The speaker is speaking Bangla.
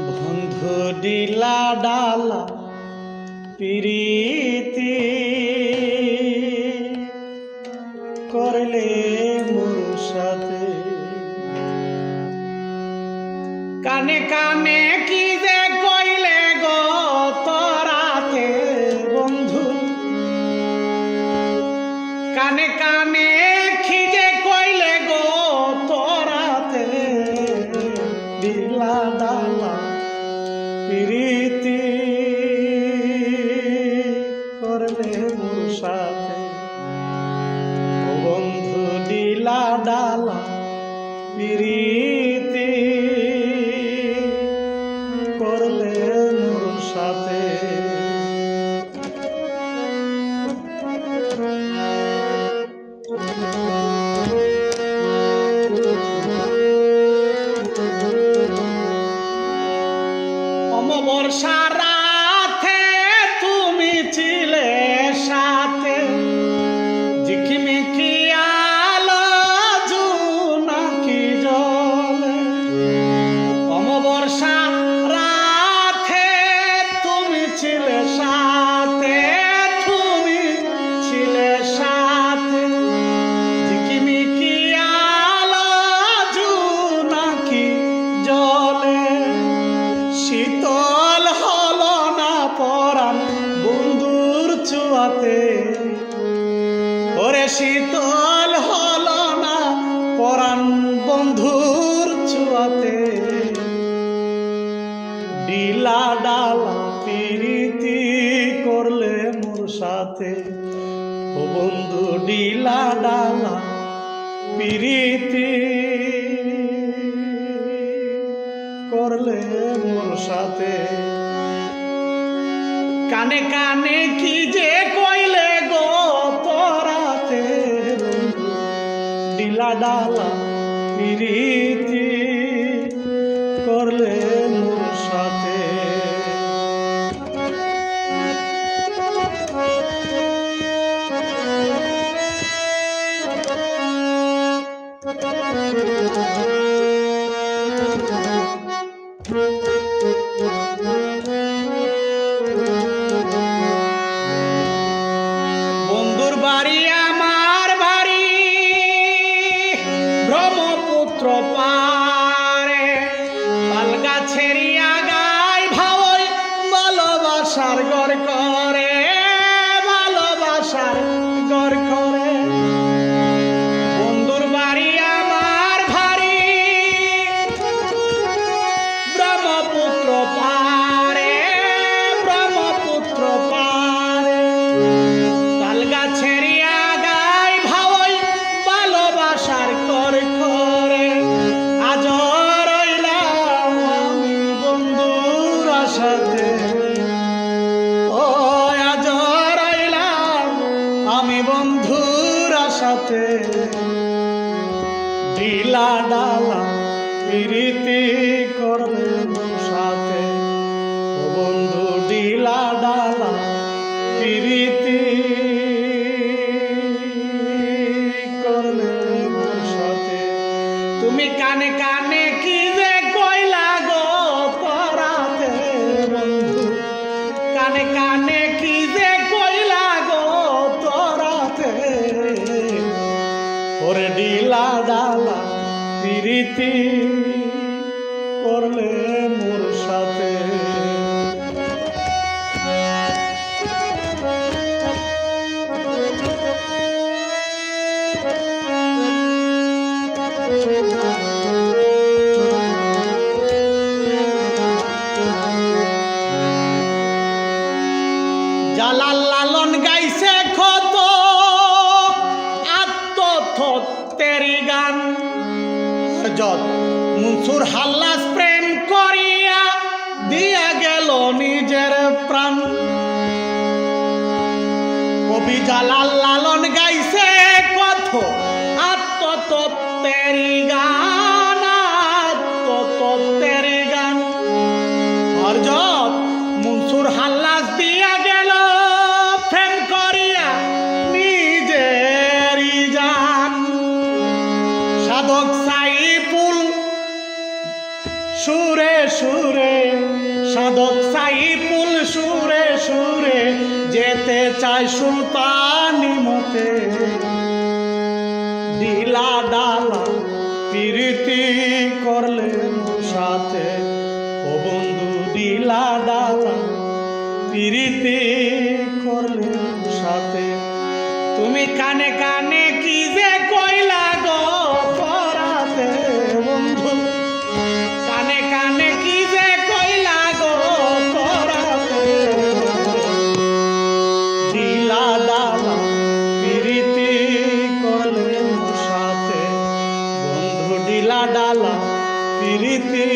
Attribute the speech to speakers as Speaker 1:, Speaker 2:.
Speaker 1: বন্ধু ডিলা ডালা প্রীতি করলে মোর সাথে কানে কানে কি যে কইলে গো তোরাতে বন্ধু কানে কানে কি যে কইলে গো তোরাতে ডিলা ডালা প্রীতি করলে মোর সাথে বন্ধু ডিলা ডালা প্রীতি করলে মোর সাথে অমবর্ষা রাতে তুমি ছিলে সাথে ঝিকিমিকি আলো জোনাকি জলে অমবর্ষা রাতে তুমি ছিলে সাথে ঝিকিমিকি আলো জোনাকি জলে শীতল হলো না পরাণ বন্ধুর ছোঁয়াতে ওরে শীতল হলো না পরাণ বন্ধুর ছোঁয়াতে ডিলা ডালা প্রীতি করলে মোর সাথে ও বন্ধু ডিলা ডালা প্রীতি করলে মোর সাথে কানে কানে কি যে কইলে গো তোরাতে ডিলা ডালা প্রীতি করলে মোর সাথে বন্ধুর বাড়ি আমার বাড়ি ব্রহ্মপুত্র পারে তাল গাছের আগায় ভাই ভালোবাসার গড় করে ভালোবাসার গড় করে বন্ধুর বাড়ি আমার ভারী ব্রহ্মপুত্র পারে ব্রহ্মপুত্র পারে তাল গাছের আগায় ভাই ভালোবাসার কর করে আজ রইলাম আমি বন্ধুর আশাতে ও আজ রইলাম আমি বন্ধুর আশাতে ডিলা ডালা প্রীতি করলে মোর সাথে ও বন্ধু ডিলা ডালা প্রীতি করলে মোর সাথে তুমি কানে কানে কি যে কইলা গো তোরাতে বন্ধু কানে কানে কি যে কইলা গো তোরাতে ওরে ডিলা ডালা প্রীতি করলে মোর সাথে জালাল লালন গাইছে কত আত্মথেরি গান যত মনসুর হাল্লাস প্রেম করিয়া দিয়া গেল নিজের প্রাণ কবি জালাল লালন গাইছে কত আত্মতত্ত্বেরি গান আত্মতত্ত্বেরি গান আর যত মনসুর হাল্লাস দিয়া গেল প্রেম করিয়া নিজেরই জান সাধক সাইফুল সুরে সুরে সাধক সাইফুল সুরে সুরে যেতে চায় সুলতানি মতে, ডিলা ডালা প্রীতি করলেন সাথে, ও বন্ধু ডিলা ডালা প্রীতি করলেন সাথে। তুমি কানে কানে কি যে কইলা গো পরাতে, বন্ধু কানে কানে কি যে কইলা গো পরাতে, ডিলা ডালা প্রীতি করলেন সাথে, বন্ধু ডিলা ডালা প্রীতি